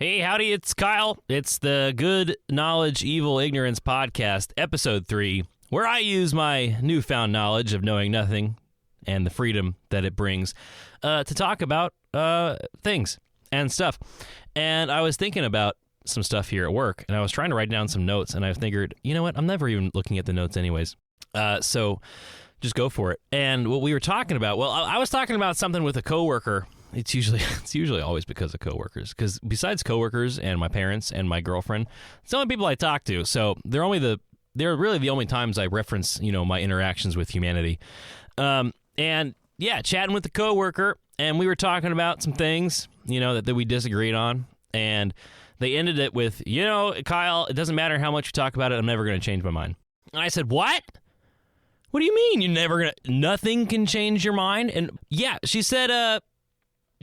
Hey, howdy, it's Kyle. It's the Good Knowledge, Evil Ignorance podcast, episode 3, where I use my newfound knowledge of knowing nothing and the freedom that it brings to talk about things and stuff. And I was thinking about some stuff here at work, and I was trying to write down some notes, and I figured, you know what, I'm never even looking at the notes anyways. So just go for it. And what we were talking about, well, I was talking about something with a coworker. It's usually always because of coworkers. Because besides coworkers and my parents and my girlfriend, it's the only people I talk to. So they're really the only times I reference, my interactions with humanity. And yeah, chatting with the coworker, and we were talking about some things, that we disagreed on, and they ended it with, Kyle, it doesn't matter how much you talk about it, I'm never going to change my mind. And I said, what? What do you mean nothing can change your mind? And yeah, she said,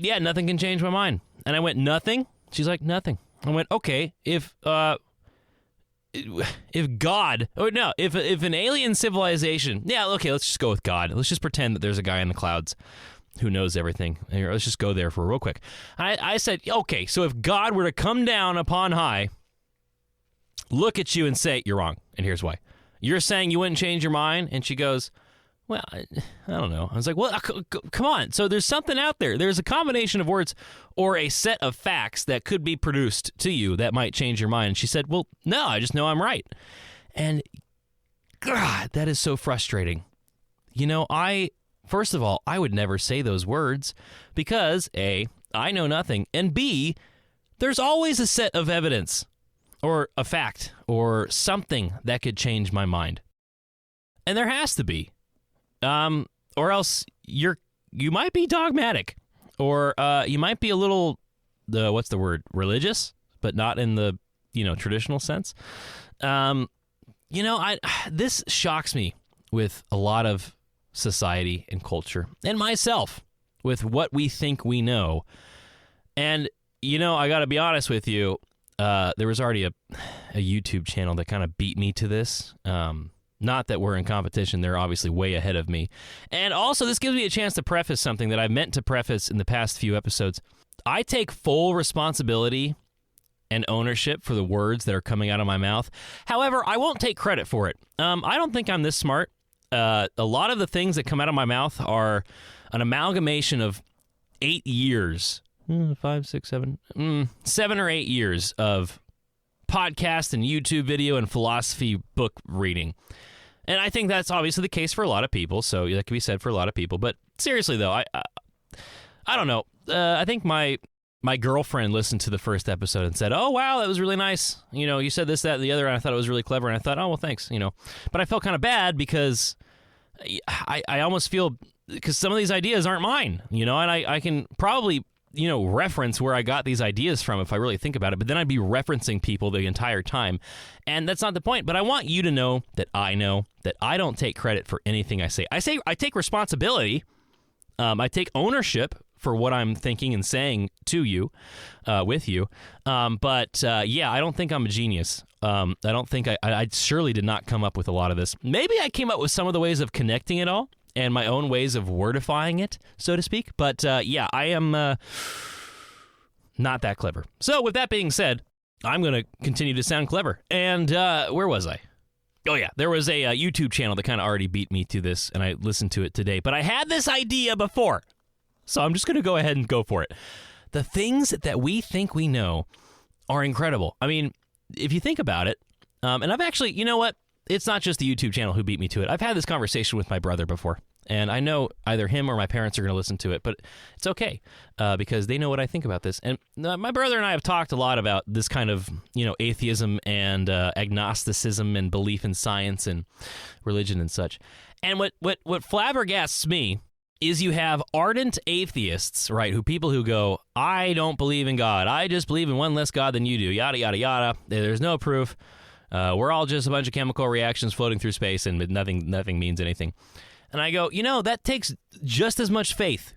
yeah, nothing can change my mind. And I went, nothing? She's like, nothing. I went, okay, if an alien civilization, yeah, okay, let's just go with God. Let's just pretend that there's a guy in the clouds who knows everything. Here, let's just go there for real quick. I said, okay, so if God were to come down upon high, look at you and say, you're wrong, and here's why. You're saying you wouldn't change your mind? And she goes, well, I don't know. I was like, well, come on. So there's something out there. There's a combination of words or a set of facts that could be produced to you that might change your mind. And she said, well, no, I just know I'm right. And God, that is so frustrating. First of all, I would never say those words because A, I know nothing, and B, there's always a set of evidence or a fact or something that could change my mind. And there has to be. Or else you might be dogmatic, or you might be a little, religious, but not in the, traditional sense. This shocks me with a lot of society and culture, and myself, with what we think we know. And, I got to be honest with you, there was already a YouTube channel that kind of beat me to this. Not that we're in competition, they're obviously way ahead of me. And also, this gives me a chance to preface something that I meant to preface in the past few episodes. I take full responsibility and ownership for the words that are coming out of my mouth. However, I won't take credit for it. I don't think I'm this smart. A lot of the things that come out of my mouth are an amalgamation of 8 years, 7 or 8 years of podcast and YouTube video and philosophy book reading. And I think that's obviously the case for a lot of people, so that can be said for a lot of people. But seriously, though, I don't know. I think my girlfriend listened to the first episode and said, oh, wow, that was really nice. You said this, that, and the other, and I thought it was really clever. And I thought, oh, well, thanks, But I felt kind of bad because I almost feel, because some of these ideas aren't mine, and I can probably reference where I got these ideas from if I really think about it, but then I'd be referencing people the entire time, and that's not the point. But I want you to know that I don't take credit for anything I say. I take responsibility. I take ownership for what I'm thinking and saying to you, with you. But I don't think I'm a genius. I don't think I surely did not come up with a lot of this. Maybe I came up with some of the ways of connecting it all and my own ways of wordifying it, so to speak. But I am not that clever. So with that being said, I'm going to continue to sound clever. And where was I? Oh yeah, there was a YouTube channel that kind of already beat me to this, and I listened to it today. But I had this idea before, so I'm just going to go ahead and go for it. The things that we think we know are incredible. I mean, if you think about it, and I've actually, you know what? It's not just the YouTube channel who beat me to it. I've had this conversation with my brother before, and I know either him or my parents are going to listen to it, but it's okay because they know what I think about this. And my brother and I have talked a lot about this kind of, atheism and agnosticism and belief in science and religion and such. And what flabbergasts me is you have ardent atheists, right, people who go, I don't believe in God. I just believe in one less God than you do, yada, yada, yada. There's no proof. We're all just a bunch of chemical reactions floating through space, and nothing means anything. And I go, that takes just as much faith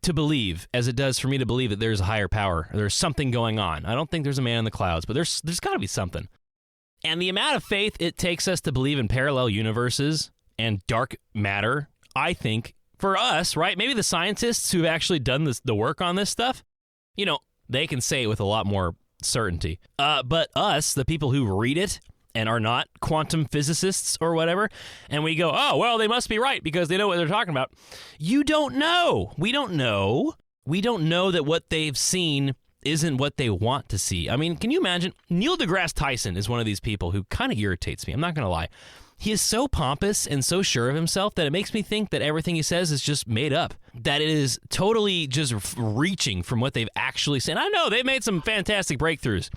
to believe as it does for me to believe that there's a higher power, or there's something going on. I don't think there's a man in the clouds, but there's got to be something. And the amount of faith it takes us to believe in parallel universes and dark matter, I think, for us, right, maybe the scientists who've actually done the work on this stuff, they can say it with a lot more certainty. But us, the people who read it and are not quantum physicists or whatever, and we go, oh, well, they must be right because they know what they're talking about. You don't know. We don't know. We don't know that what they've seen isn't what they want to see. I mean, can you imagine? Neil deGrasse Tyson is one of these people who kind of irritates me. I'm not going to lie. He is so pompous and so sure of himself that it makes me think that everything he says is just made up, that it is totally just reaching from what they've actually said. I know they've made some fantastic breakthroughs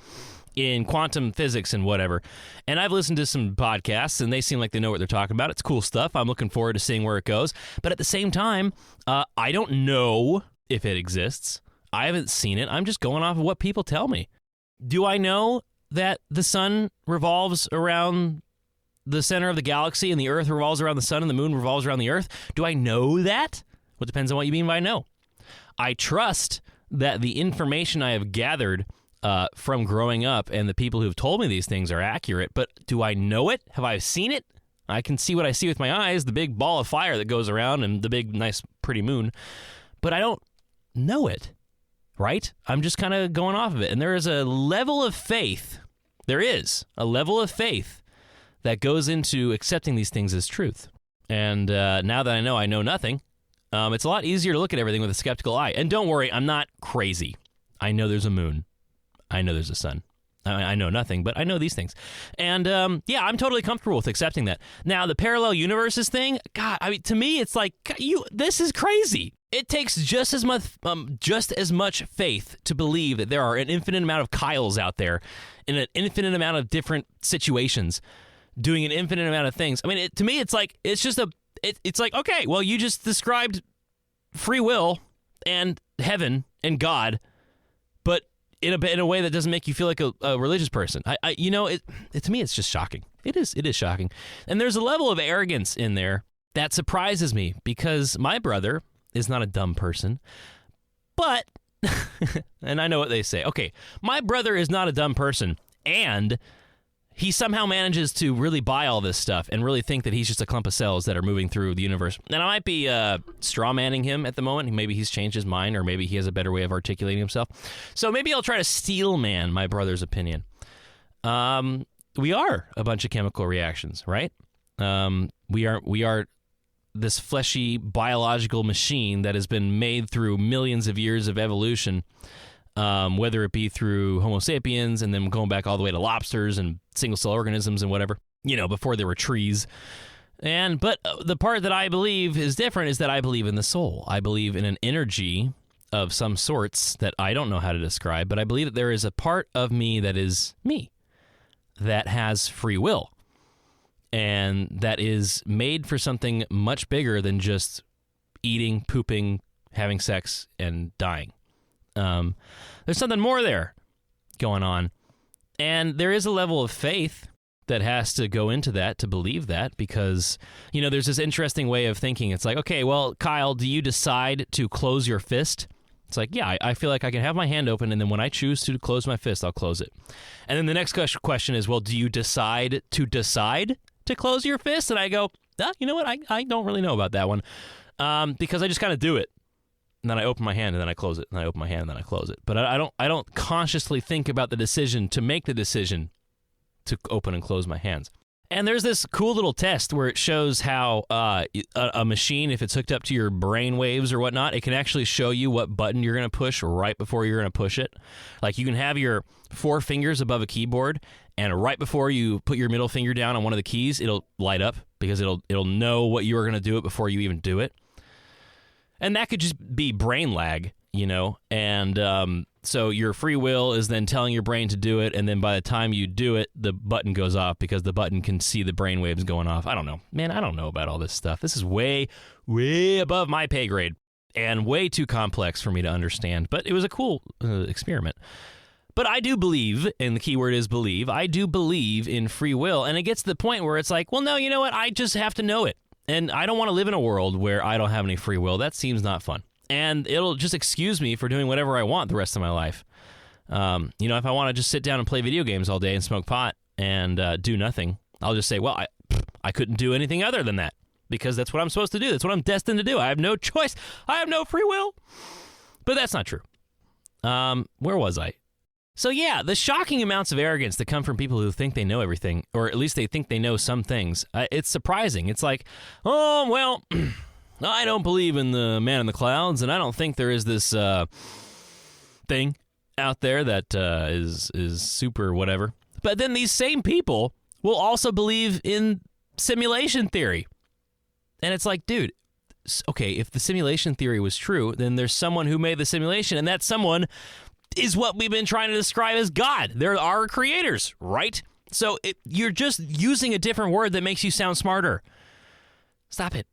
in quantum physics and whatever, and I've listened to some podcasts, and they seem like they know what they're talking about. It's cool stuff. I'm looking forward to seeing where it goes. But at the same time, I don't know if it exists. I haven't seen it. I'm just going off of what people tell me. Do I know that the sun revolves around the center of the galaxy and the Earth revolves around the sun and the moon revolves around the Earth? Do I know that? Well, it depends on what you mean by know. I trust that the information I have gathered from growing up and the people who've told me these things are accurate, but do I know it? Have I seen it? I can see what I see with my eyes, the big ball of fire that goes around and the big, nice, pretty moon, but I don't know it, right? I'm just kind of going off of it, and there is a level of faith. There is a level of faith that goes into accepting these things as truth. And now that I know nothing, it's a lot easier to look at everything with a skeptical eye. And don't worry, I'm not crazy. I know there's a moon. I know there's a sun. I know nothing, but I know these things. And yeah, I'm totally comfortable with accepting that. Now, the parallel universes thing, God, I mean, to me, it's like, this is crazy. It takes just as much faith to believe that there are an infinite amount of Kyles out there in an infinite amount of different situations doing an infinite amount of things. I mean, to me, it's like, it's like, okay, well, you just described free will and heaven and God, but in a way that doesn't make you feel like a religious person. To me, it's just shocking. It is shocking. And there's a level of arrogance in there that surprises me because my brother is not a dumb person, but, and I know what they say. Okay, my brother is not a dumb person, and he somehow manages to really buy all this stuff and really think that he's just a clump of cells that are moving through the universe. And I might be straw-manning him at the moment. Maybe he's changed his mind, or maybe he has a better way of articulating himself. So maybe I'll try to steel-man my brother's opinion. We are a bunch of chemical reactions, right? We are this fleshy biological machine that has been made through millions of years of evolution, whether it be through Homo sapiens and then going back all the way to lobsters and single-cell organisms and whatever, before there were trees. But the part that I believe is different is that I believe in the soul. I believe in an energy of some sorts that I don't know how to describe, but I believe that there is a part of me that is me, that has free will, and that is made for something much bigger than just eating, pooping, having sex, and dying. There's something more there going on. And there is a level of faith that has to go into that to believe that, because, there's this interesting way of thinking. It's like, okay, well, Kyle, do you decide to close your fist? It's like, yeah, I feel like I can have my hand open, and then when I choose to close my fist, I'll close it. And then the next question is, well, do you decide to close your fist? And I go, you know what? I don't really know about that one, because I just kind of do it. And then I open my hand, and then I close it, and I open my hand, and then I close it. But I don't consciously think about the decision to make the decision to open and close my hands. And there's this cool little test where it shows how a machine, if it's hooked up to your brain waves or whatnot, it can actually show you what button you're going to push right before you're going to push it. Like, you can have your 4 fingers above a keyboard, and right before you put your middle finger down on one of the keys, it'll light up because it'll know what you are going to do it before you even do it. And that could just be brain lag, and so your free will is then telling your brain to do it, and then by the time you do it, the button goes off because the button can see the brain waves going off. I don't know. Man, I don't know about all this stuff. This is way, way above my pay grade and way too complex for me to understand, but it was a cool experiment. But I do believe, and the key word is believe, I do believe in free will, and it gets to the point where it's like, well, no, you know what? I just have to know it. And I don't want to live in a world where I don't have any free will. That seems not fun. And it'll just excuse me for doing whatever I want the rest of my life. If I want to just sit down and play video games all day and smoke pot and do nothing, I'll just say, well, I couldn't do anything other than that because that's what I'm supposed to do. That's what I'm destined to do. I have no choice. I have no free will. But that's not true. Where was I? So yeah, the shocking amounts of arrogance that come from people who think they know everything, or at least they think they know some things, it's surprising. It's like, oh, well, I don't believe in the man in the clouds, and I don't think there is this thing out there that is super whatever. But then these same people will also believe in simulation theory. And it's like, dude, okay, if the simulation theory was true, then there's someone who made the simulation, and that someone is what we've been trying to describe as God. They're our creators, right? So you're just using a different word that makes you sound smarter. Stop it.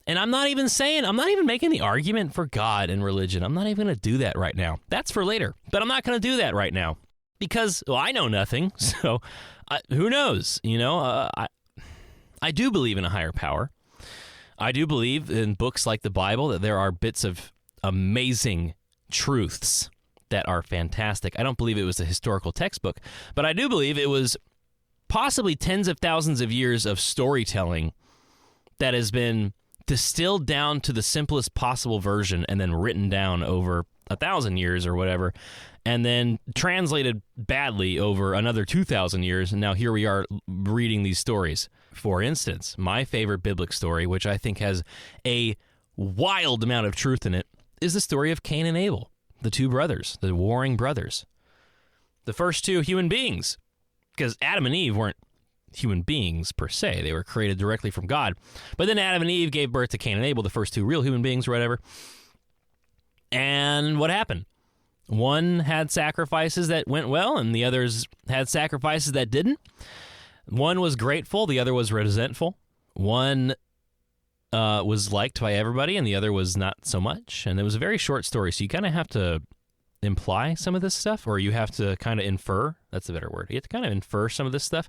And I'm not even making the argument for God and religion. I'm not even going to do that right now. That's for later. But I'm not going to do that right now because, well, I know nothing. So who knows? You know, I do believe in a higher power. I do believe in books like the Bible that there are bits of amazing truths that are fantastic. I don't believe it was a historical textbook, but I do believe it was possibly tens of thousands of years of storytelling that has been distilled down to the simplest possible version and then written down over 1,000 years or whatever, and then translated badly over another 2,000 years, and now here we are reading these stories. For instance, my favorite biblical story, which I think has a wild amount of truth in it, is the story of Cain and Abel, the two brothers, the warring brothers. The first two human beings, because Adam and Eve weren't human beings per se. They were created directly from God. But then Adam and Eve gave birth to Cain and Abel, the first two real human beings or whatever. And what happened? One had sacrifices that went well, and the others had sacrifices that didn't. One was grateful, the other was resentful. One was liked by everybody, and the other was not so much. And it was a very short story, so you kind of have to imply some of this stuff, or you have to kind of infer. That's a better word. You have to kind of infer some of this stuff.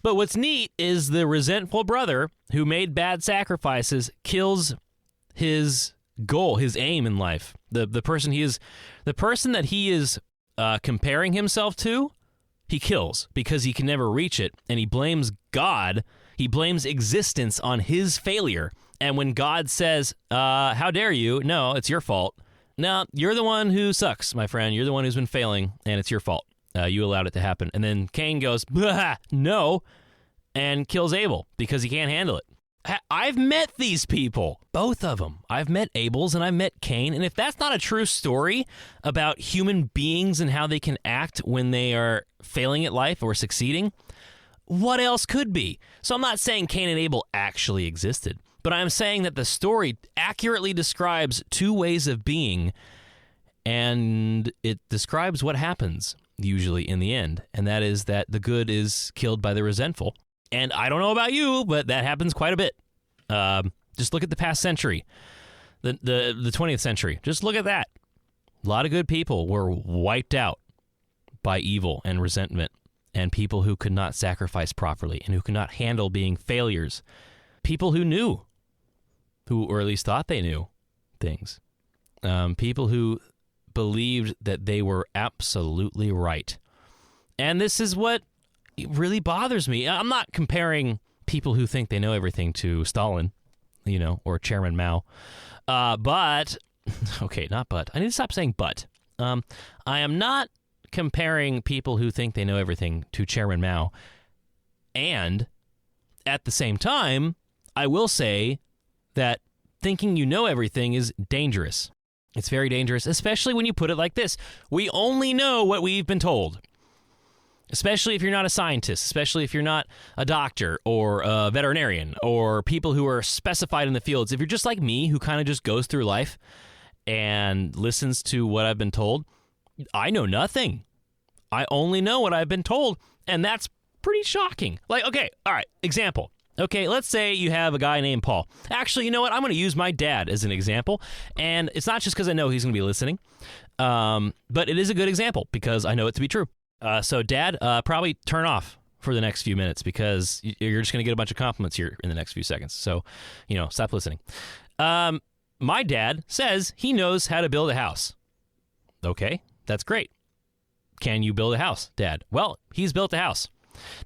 But what's neat is the resentful brother who made bad sacrifices kills his goal, his aim in life. The person that he is comparing himself to, he kills because he can never reach it, and he blames God. He blames existence on his failure. And when God says, how dare you? No, it's your fault. No, you're the one who sucks, my friend. You're the one who's been failing, and it's your fault. You allowed it to happen. And then Cain goes, no, and kills Abel because he can't handle it. I've met these people, both of them. I've met Abel's and I've met Cain. And if that's not a true story about human beings and how they can act when they are failing at life or succeeding, what else could be? So I'm not saying Cain and Abel actually existed, but I'm saying that the story accurately describes two ways of being, and it describes what happens usually in the end, and that is that the good is killed by the resentful. And I don't know about you, but that happens quite a bit. Just look at the past century, the 20th century. Just look at that. A lot of good people were wiped out by evil and resentment, and people who could not sacrifice properly and who could not handle being failures. People who knew, or at least thought they knew things. People who believed that they were absolutely right. And this is what really bothers me. I'm not comparing people who think they know everything to Stalin, or Chairman Mao. But, okay, not but. I need to stop saying but. I am not comparing people who think they know everything to Chairman Mao. And at the same time, I will say that thinking you know everything is dangerous. It's very dangerous, especially when you put it like this. We only know what we've been told. Especially if you're not a scientist, especially if you're not a doctor or a veterinarian or people who are specified in the fields. If you're just like me, who kind of just goes through life and listens to what I've been told, I know nothing. I only know what I've been told, and that's pretty shocking. Like, okay, all right, example. Okay, let's say you have a guy named Paul. Actually, you know what? I'm going to use my dad as an example, and it's not just because I know he's going to be listening, but it is a good example because I know it to be true. So, Dad, probably turn off for the next few minutes because you're just going to get a bunch of compliments here in the next few seconds. So, stop listening. My dad says he knows how to build a house. Okay, that's great. Can you build a house, Dad? Well, he's built a house.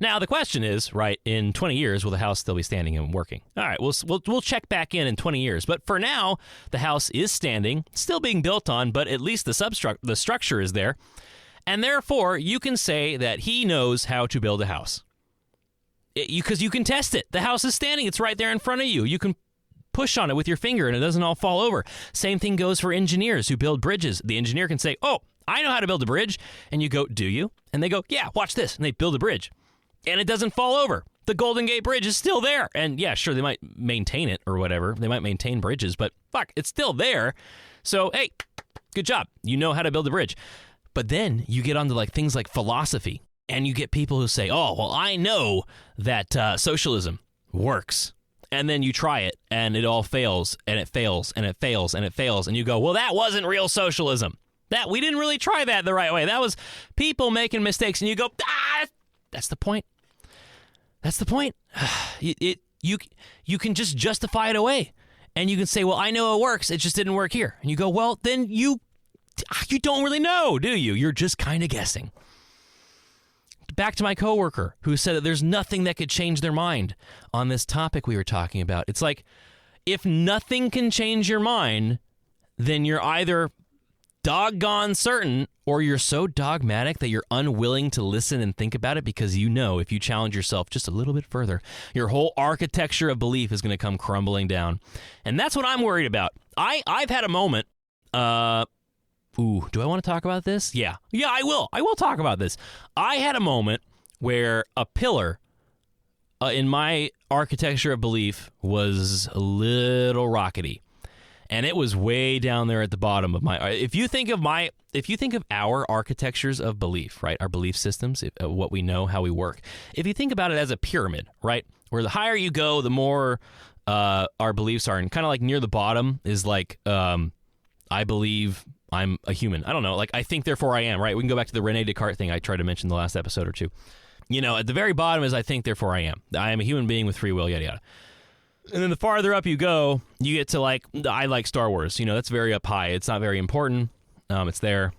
Now, the question is, right, in 20 years, will the house still be standing and working? All right, we'll check back in 20 years. But for now, the house is standing, still being built on, but at least the structure is there. And therefore, you can say that he knows how to build a house. Because you can test it. The house is standing. It's right there in front of you. You can push on it with your finger and it doesn't all fall over. Same thing goes for engineers who build bridges. The engineer can say, oh, I know how to build a bridge. And you go, do you? And they go, yeah, watch this. And they build a bridge. And it doesn't fall over. The Golden Gate Bridge is still there. And yeah, sure, they might maintain it or whatever. They might maintain bridges, but fuck, it's still there. So, hey, good job. You know how to build a bridge. But then you get onto like things like philosophy. And you get people who say, oh, well, I know that socialism works. And then you try it, and it all fails, and it fails, and it fails, and it fails. And you go, well, that wasn't real socialism. We didn't really try that the right way. That was people making mistakes. And you go, that's the point. That's the point. You can just justify it away. And you can say, well, I know it works. It just didn't work here. And you go, well, then you don't really know, do you? You're just kind of guessing. Back to my coworker who said that there's nothing that could change their mind on this topic we were talking about. It's like, if nothing can change your mind, then you're either doggone certain or you're so dogmatic that you're unwilling to listen and think about it because you know if you challenge yourself just a little bit further, your whole architecture of belief is going to come crumbling down. And that's what I'm worried about. I've had a moment. Ooh, do I want to talk about this? Yeah, I will. I will talk about this. I had a moment where a pillar in my architecture of belief was a little rockety. And it was way down there at the bottom of my... If you think of our architectures of belief, right, our belief systems, what we know, how we work, if you think about it as a pyramid, right, where the higher you go, the more our beliefs are, and kind of like near the bottom is like, I believe I'm a human. I don't know, like I think therefore I am, right? We can go back to the Rene Descartes thing I tried to mention the last episode or two. You know, at the very bottom is I think therefore I am. I am a human being with free will, yada yada. And then the farther up you go, you get to like, I like Star Wars. You know, that's very up high. It's not very important. It's there.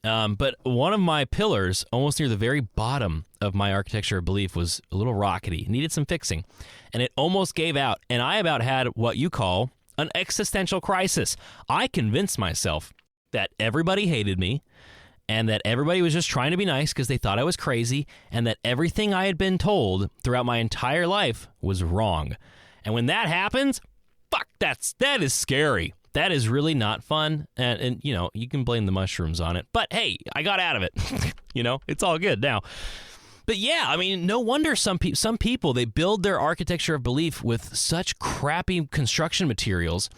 But one of my pillars, almost near the very bottom of my architecture of belief, was a little rockety. It needed some fixing. And it almost gave out. And I about had what you call an existential crisis. I convinced myself that everybody hated me and that everybody was just trying to be nice because they thought I was crazy and that everything I had been told throughout my entire life was wrong. And when that happens, fuck, that is scary. That is really not fun. And you know, you can blame the mushrooms on it. But hey, I got out of it. You know, it's all good now. But yeah, I mean, no wonder some people, they build their architecture of belief with such crappy construction materials.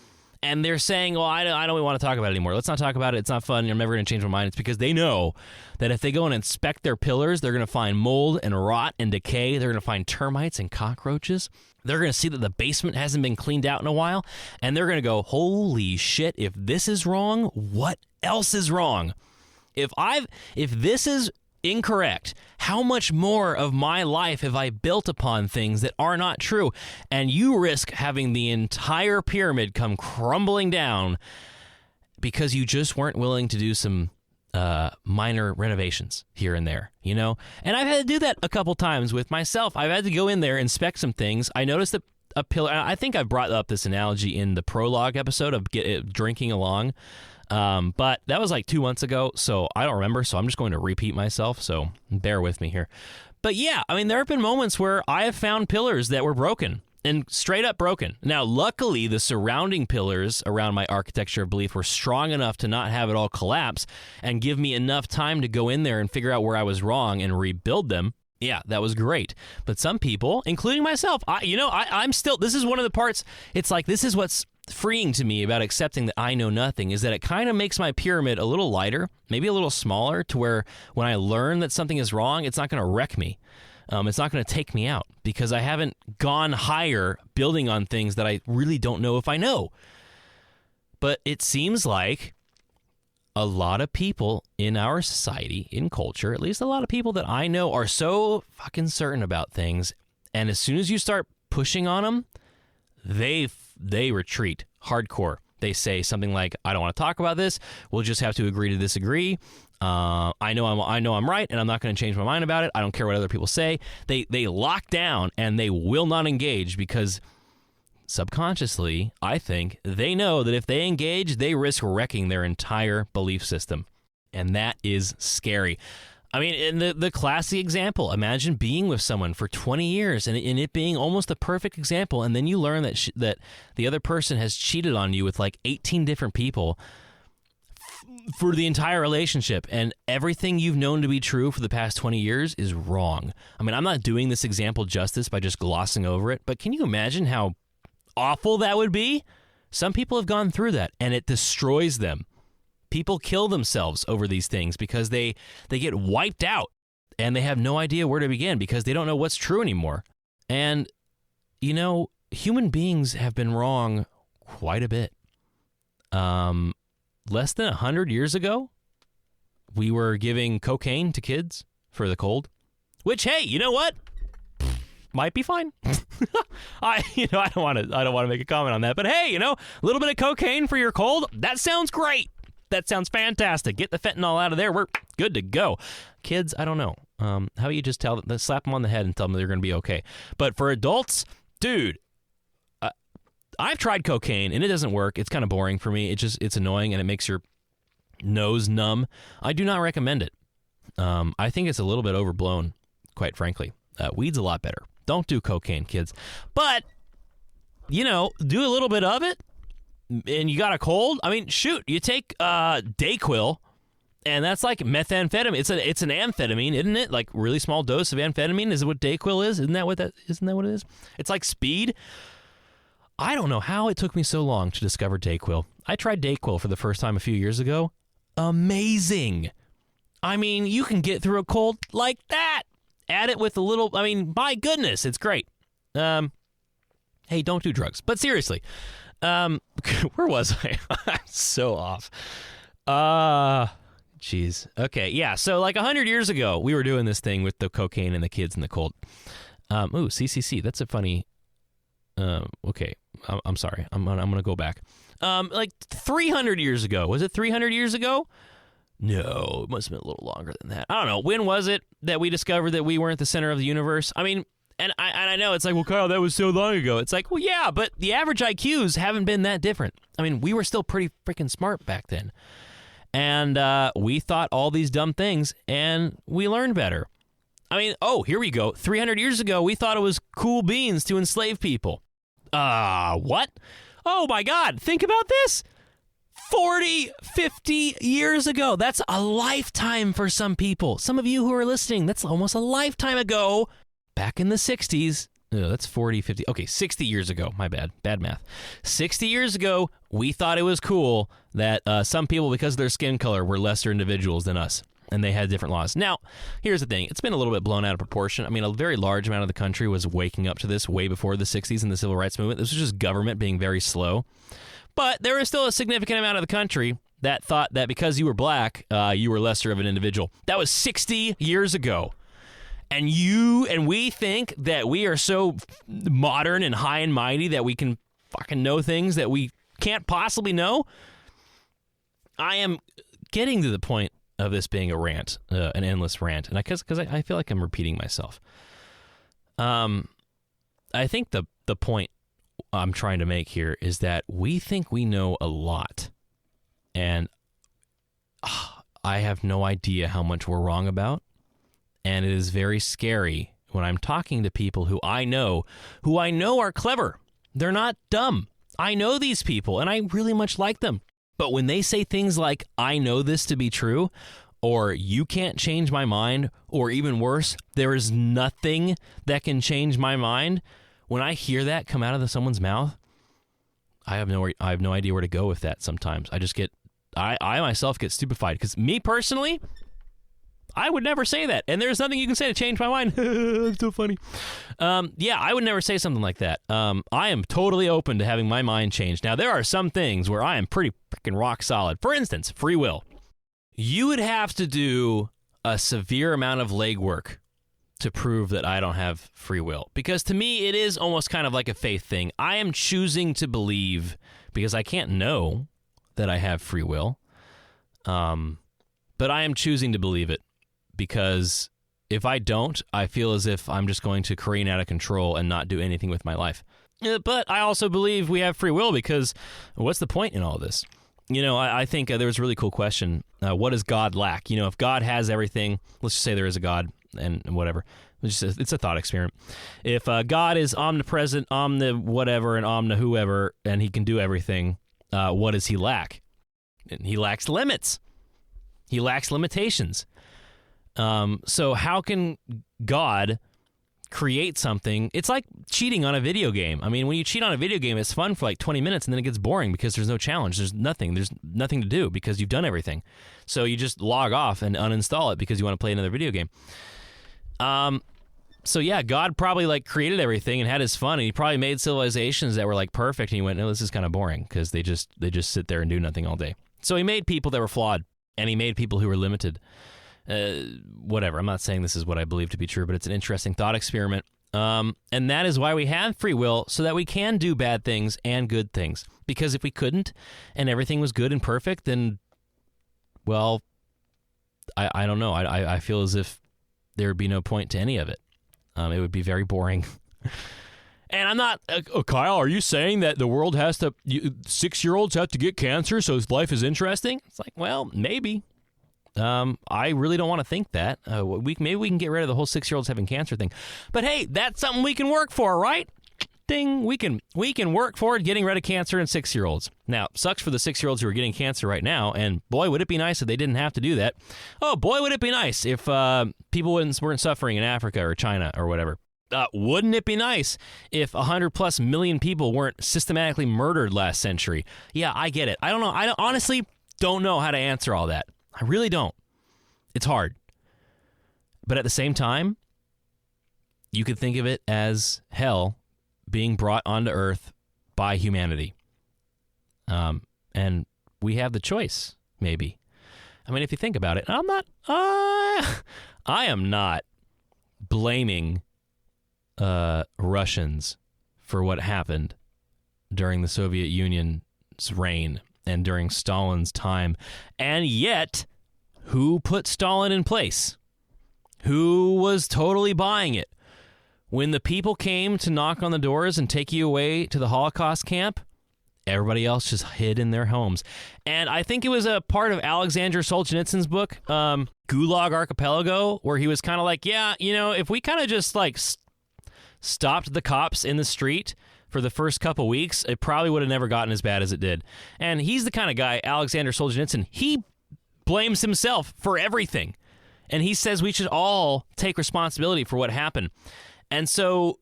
And they're saying, well, I don't really want to talk about it anymore. Let's not talk about it. It's not fun. I'm never going to change my mind. It's because they know that if they go and inspect their pillars, they're going to find mold and rot and decay. They're going to find termites and cockroaches. They're going to see that the basement hasn't been cleaned out in a while. And they're going to go, holy shit, if this is wrong, what else is wrong? If this is incorrect, how much more of my life have I built upon things that are not true? And you risk having the entire pyramid come crumbling down because you just weren't willing to do some minor renovations here and there, you know? And I've had to do that a couple times with myself. I've had to go in there, inspect some things. I noticed that a pillar, I think I brought up this analogy in the prologue episode of drinking along. But that was like 2 months ago, so I don't remember, so I'm just going to repeat myself, so bear with me here. But yeah, I mean, there have been moments where I have found pillars that were broken, and straight up broken. Now, luckily, the surrounding pillars around my architecture of belief were strong enough to not have it all collapse and give me enough time to go in there and figure out where I was wrong and rebuild them. Yeah, that was great. But some people, including myself, I'm still, this is one of the parts, it's like, this is what's freeing to me about accepting that I know nothing, is that it kind of makes my pyramid a little lighter, maybe a little smaller, to where when I learn that something is wrong, it's not going to wreck me. It's not going to take me out because I haven't gone higher building on things that I really don't know if I know. But it seems like a lot of people in our society, in culture, at least a lot of people that I know, are so fucking certain about things. And as soon as you start pushing on them, they retreat hardcore. They say something like, I don't want to talk about this. We'll just have to agree to disagree. I know I'm right, and I'm not going to change my mind about it. I don't care what other people say. They lock down, and they will not engage because subconsciously, I think, they know that if they engage, they risk wrecking their entire belief system. And that is scary. I mean, in the classic example, imagine being with someone for 20 years and it being almost the perfect example, and then you learn that that the other person has cheated on you with like 18 different people for the entire relationship, and everything you've known to be true for the past 20 years is wrong. I mean, I'm not doing this example justice by just glossing over it, but can you imagine how awful that would be? Some people have gone through that, and it destroys them. People kill themselves over these things because they get wiped out and they have no idea where to begin because they don't know what's true anymore. And, you know, human beings have been wrong quite a bit. Less than 100 years ago, we were giving cocaine to kids for the cold, which, hey, you know what? Might be fine. I don't want to make a comment on that, but hey, a little bit of cocaine for your cold, that sounds great. That sounds fantastic. Get the fentanyl out of there. We're good to go. Kids, I don't know. How about you just slap them on the head and tell them they're going to be okay. But for adults, dude, I've tried cocaine and it doesn't work. It's kind of boring for me. It's annoying and it makes your nose numb. I do not recommend it. I think it's a little bit overblown, quite frankly. Weed's a lot better. Don't do cocaine, kids. But, do a little bit of it. And you got a cold? I mean, shoot, you take Dayquil, and that's like methamphetamine. It's an amphetamine, isn't it? Like really small dose of amphetamine is what Dayquil is. Isn't that what it is? It's like speed. I don't know how it took me so long to discover Dayquil. I tried Dayquil for the first time a few years ago. Amazing. I mean, you can get through a cold like that. Add it with a little, my goodness, it's great. Hey, don't do drugs. But seriously, where was I? I'm so off. Jeez. Okay, yeah. So like 100 years ago, we were doing this thing with the cocaine and the kids and the cold. CCC. That's a funny. Okay, I'm sorry. I'm gonna go back. Like 300 years ago. Was it 300 years ago? No, it must have been a little longer than that. I don't know. When was it that we discovered that we weren't the center of the universe? I mean. And I know it's like, well, Kyle, that was so long ago. It's like, well, yeah, but the average IQs haven't been that different. I mean, we were still pretty freaking smart back then. And we thought all these dumb things, and we learned better. I mean, here we go. 300 years ago, we thought it was cool beans to enslave people. What? Oh, my God. Think about this. 40, 50 years ago. That's a lifetime for some people. Some of you who are listening, that's almost a lifetime ago. Back in the 60s, that's 40, 50, okay, 60 years ago, my bad math. 60 years ago, we thought it was cool that some people, because of their skin color, were lesser individuals than us, and they had different laws. Now, here's the thing, it's been a little bit blown out of proportion. I mean, a very large amount of the country was waking up to this way before the 60s and the Civil Rights Movement. This was just government being very slow. But there was still a significant amount of the country that thought that because you were black, you were lesser of an individual. That was 60 years ago. And we think that we are so modern and high and mighty that we can fucking know things that we can't possibly know. I am getting to the point of this being a rant, an endless rant, and because I feel like I'm repeating myself. I think the point I'm trying to make here is that we think we know a lot, and I have no idea how much we're wrong about. And it is very scary when I'm talking to people who I know are clever. They're not dumb. I know these people, and I really much like them. But when they say things like, I know this to be true, or you can't change my mind, or even worse, there is nothing that can change my mind, when I hear that come out of someone's mouth, I have no idea where to go with that sometimes. I myself get stupefied, because me personally, I would never say that, and there's nothing you can say to change my mind. It's so funny. Yeah, I would never say something like that. I am totally open to having my mind changed. Now, there are some things where I am pretty freaking rock solid. For instance, free will. You would have to do a severe amount of legwork to prove that I don't have free will, because to me, it is almost kind of like a faith thing. I am choosing to believe, because I can't know that I have free will, but I am choosing to believe it. Because if I don't, I feel as if I'm just going to careen out of control and not do anything with my life. But I also believe we have free will, because what's the point in all this? I think there was a really cool question. What does God lack? If God has everything, let's just say there is a God and whatever. It's a thought experiment. If God is omnipresent, whatever, and whoever, and he can do everything, what does he lack? He lacks limits. He lacks limitations. So how can God create something? It's like cheating on a video game. I mean, when you cheat on a video game, it's fun for like 20 minutes, and then it gets boring because there's no challenge. There's nothing to do because you've done everything. So you just log off and uninstall it because you want to play another video game. So yeah, God probably like created everything and had his fun, and he probably made civilizations that were like perfect, and he went, no, this is kind of boring because they just sit there and do nothing all day. So he made people that were flawed, and he made people who were limited. Whatever. I'm not saying this is what I believe to be true, but it's an interesting thought experiment. And that is why we have free will, so that we can do bad things and good things. Because if we couldn't, and everything was good and perfect, then, well, I don't know. I feel as if there would be no point to any of it. It would be very boring. And I'm not, Kyle, are you saying that the world has to, 6-year-olds have to get cancer so his life is interesting? It's like, well, maybe. I really don't want to think that. Maybe we can get rid of the whole 6-year-olds having cancer thing. But hey, that's something we can work for, right? Ding, we can work for it, getting rid of cancer in 6-year-olds. Now, sucks for the 6-year-olds who are getting cancer right now, and boy, would it be nice if they didn't have to do that. Oh, boy, would it be nice if people weren't suffering in Africa or China or whatever. Wouldn't it be nice if 100+ million people weren't systematically murdered last century? Yeah, I get it. I don't know. I honestly don't know how to answer all that. I really don't. It's hard. But at the same time, you could think of it as hell being brought onto Earth by humanity. And we have the choice, maybe. I mean, if you think about it, I am not blaming Russians for what happened during the Soviet Union's reign and during Stalin's time. And yet, who put Stalin in place? Who was totally buying it? When the people came to knock on the doors and take you away to the Holocaust camp, everybody else just hid in their homes. And I think it was a part of Alexander Solzhenitsyn's book, Gulag Archipelago, where he was kind of like, yeah, if we kind of just like stopped the cops in the street for the first couple weeks, it probably would have never gotten as bad as it did. And he's the kind of guy, Alexander Solzhenitsyn, he blames himself for everything. And he says we should all take responsibility for what happened. And so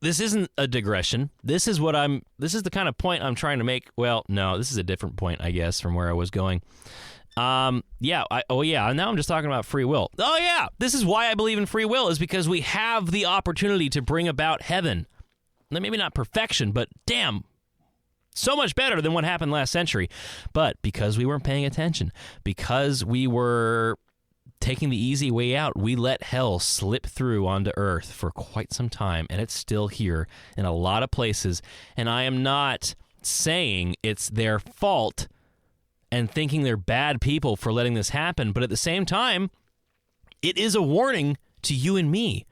this isn't a digression. This is the kind of point I'm trying to make. Well, no, this is a different point, I guess, from where I was going. Now I'm just talking about free will. Oh yeah, this is why I believe in free will, is because we have the opportunity to bring about heaven. Now, maybe not perfection, but damn, so much better than what happened last century. But because we weren't paying attention, because we were taking the easy way out, we let hell slip through onto Earth for quite some time, and it's still here in a lot of places. And I am not saying it's their fault and thinking they're bad people for letting this happen, but at the same time, it is a warning to you and me.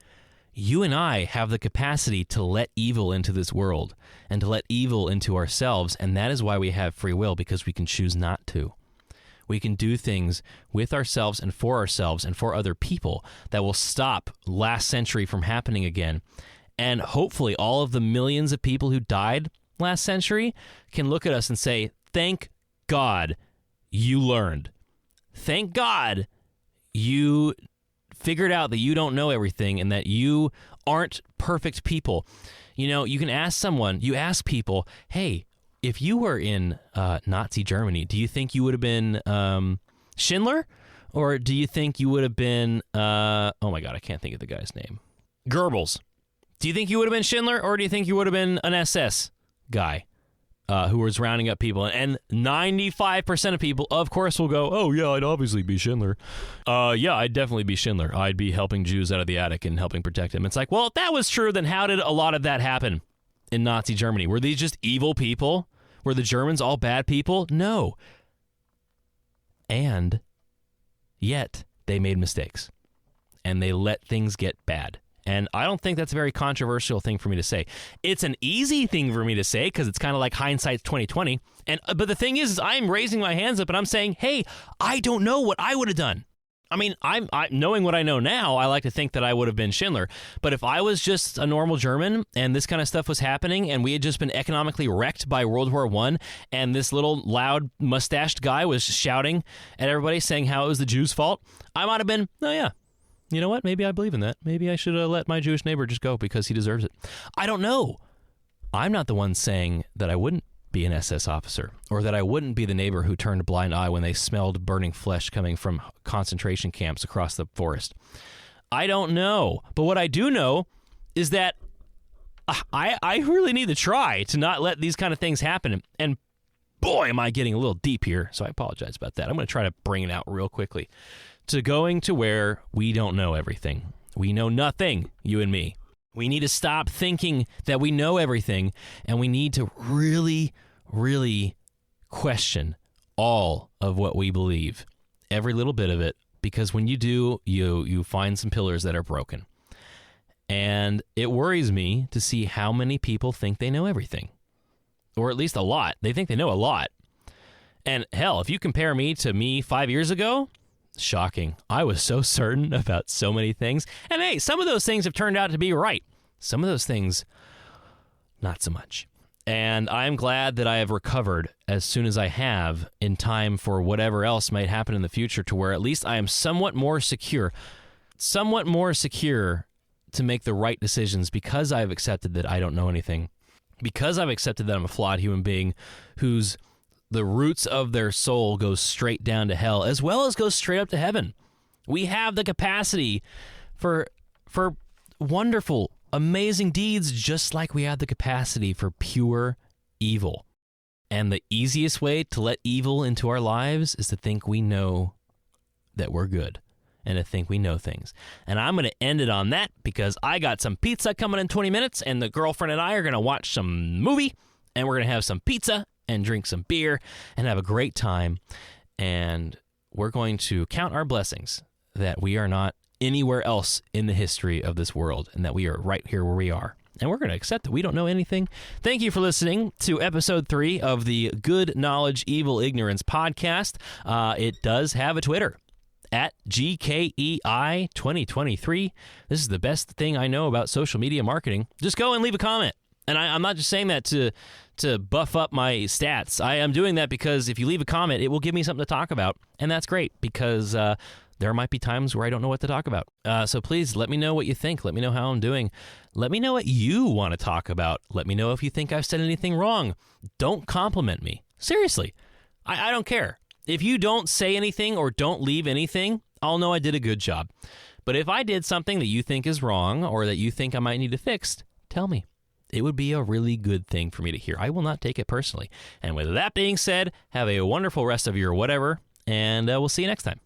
You and I have the capacity to let evil into this world and to let evil into ourselves, and that is why we have free will, because we can choose not to. We can do things with ourselves and for other people that will stop last century from happening again. And hopefully all of the millions of people who died last century can look at us and say, thank God you learned. Thank God you figured out that you don't know everything and that you aren't perfect people. You can ask someone, you ask people, hey, if you were in Nazi Germany, do you think you would have been Schindler? Or do you think you would have been, oh my God, I can't think of the guy's name. Goebbels. Do you think you would have been Schindler, or do you think you would have been an SS guy who was rounding up people? And 95% of people, of course, will go, oh yeah, I'd obviously be Schindler. Yeah, I'd definitely be Schindler. I'd be helping Jews out of the attic and helping protect them. It's like, well, if that was true, then how did a lot of that happen in Nazi Germany? Were these just evil people? Were the Germans all bad people? No. And yet they made mistakes, and they let things get bad, And I don't think that's a very controversial thing for me to say. It's an easy thing for me to say because it's kind of like hindsight's 2020. But the thing is I'm raising my hands up and I'm saying, hey, I don't know what I would have done. I mean, I'm knowing what I know now, I like to think that I would have been Schindler. But if I was just a normal German and this kind of stuff was happening and we had just been economically wrecked by World War I and this little loud mustached guy was shouting at everybody saying how it was the Jews' fault, I might have been, oh yeah, you know what? Maybe I believe in that. Maybe I should have let my Jewish neighbor just go because he deserves it. I don't know. I'm not the one saying that I wouldn't be an SS officer, or that I wouldn't be the neighbor who turned a blind eye when they smelled burning flesh coming from concentration camps across the forest. I don't know. But what I do know is that I really need to try to not let these kind of things happen. And boy, am I getting a little deep here, so I apologize about that. I'm going to try to bring it out real quickly. To going to where we don't know everything. We know nothing, you and me. We need to stop thinking that we know everything, and we need to really, really question all of what we believe, every little bit of it, because when you do, you find some pillars that are broken. And it worries me to see how many people think they know everything, or at least a lot. They think they know a lot. And hell, if you compare me to me 5 years ago, shocking. I was so certain about so many things. And hey, some of those things have turned out to be right. Some of those things, not so much. And I'm glad that I have recovered as soon as I have in time for whatever else might happen in the future, to where at least I am somewhat more secure to make the right decisions because I've accepted that I don't know anything, because I've accepted that I'm a flawed human being whose the roots of their soul goes straight down to hell as well as goes straight up to heaven. We have the capacity for wonderful, amazing deeds, just like we have the capacity for pure evil. And the easiest way to let evil into our lives is to think we know that we're good and to think we know things. And I'm going to end it on that because I got some pizza coming in 20 minutes and the girlfriend and I are going to watch some movie and we're going to have some pizza and drink some beer and have a great time. And we're going to count our blessings that we are not anywhere else in the history of this world and that we are right here where we are. And we're going to accept that we don't know anything. Thank you for listening to episode 3 of the Good Knowledge, Evil Ignorance podcast. It does have a Twitter at GKEI 2023. This is the best thing I know about social media marketing. Just go and leave a comment. And I'm not just saying that to buff up my stats. I am doing that because if you leave a comment, it will give me something to talk about. And that's great because there might be times where I don't know what to talk about. So please let me know what you think. Let me know how I'm doing. Let me know what you want to talk about. Let me know if you think I've said anything wrong. Don't compliment me. Seriously. I don't care. If you don't say anything or don't leave anything, I'll know I did a good job. But if I did something that you think is wrong or that you think I might need to fix, tell me. It would be a really good thing for me to hear. I will not take it personally. And with that being said, have a wonderful rest of your whatever, and we'll see you next time.